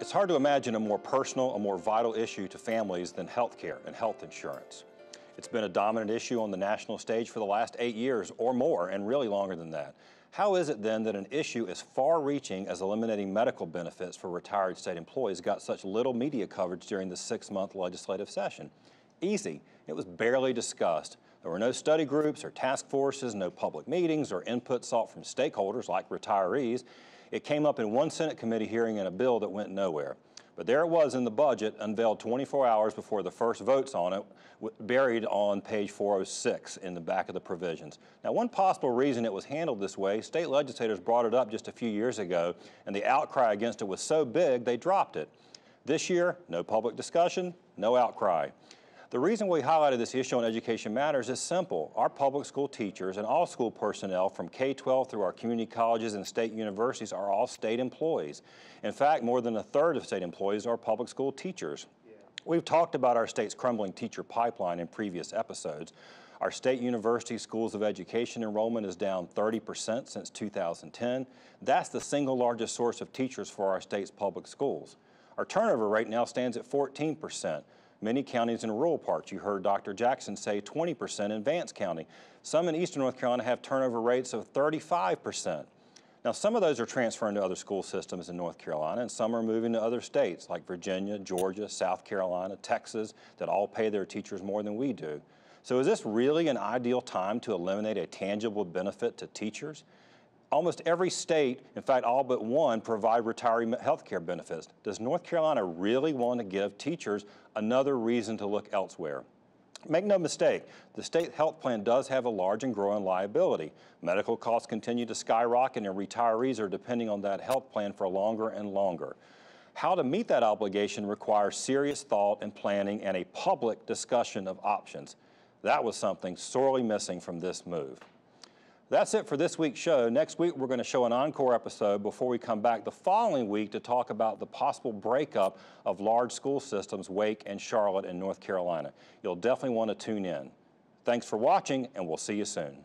It's hard to imagine a more personal, a more vital issue to families than health care and health insurance. It's been a dominant issue on the national stage for the last 8 years or more, and really longer than that. How is it then that an issue as far-reaching as eliminating medical benefits for retired state employees got such little media coverage during the 6-month legislative session? Easy. It was barely discussed. There were no study groups or task forces, no public meetings or input sought from stakeholders like retirees. It came up in one Senate committee hearing in a bill that went nowhere. But there it was in the budget, unveiled 24 hours before the first votes on it, buried on page 406 in the back of the provisions. Now, one possible reason it was handled this way, state legislators brought it up just a few years ago, and the outcry against it was so big they dropped it. This year, no public discussion, no outcry. The reason we highlighted this issue on Education Matters is simple. Our public school teachers and all school personnel from K-12 through our community colleges and state universities are all state employees. In fact, more than a third of state employees are public school teachers. We've talked about our state's crumbling teacher pipeline in previous episodes. Our state university schools of education enrollment is down 30% since 2010. That's the single largest source of teachers for our state's public schools. Our turnover rate now stands at 14%. Many counties in rural parts, you heard Dr. Jackson say 20% in Vance County. Some in eastern North Carolina have turnover rates of 35%. Now, some of those are transferring to other school systems in North Carolina, and some are moving to other states like Virginia, Georgia, South Carolina, Texas, that all pay their teachers more than we do. So is this really an ideal time to eliminate a tangible benefit to teachers? Almost every state, in fact, all but one, provide retiree health care benefits. Does North Carolina really want to give teachers another reason to look elsewhere? Make no mistake, the state health plan does have a large and growing liability. Medical costs continue to skyrocket, and retirees are depending on that health plan for longer and longer. How to meet that obligation requires serious thought and planning and a public discussion of options. That was something sorely missing from this move. That's it for this week's show. Next week, we're going to show an encore episode before we come back the following week to talk about the possible breakup of large school systems, Wake and Charlotte in North Carolina. You'll definitely want to tune in. Thanks for watching, and we'll see you soon.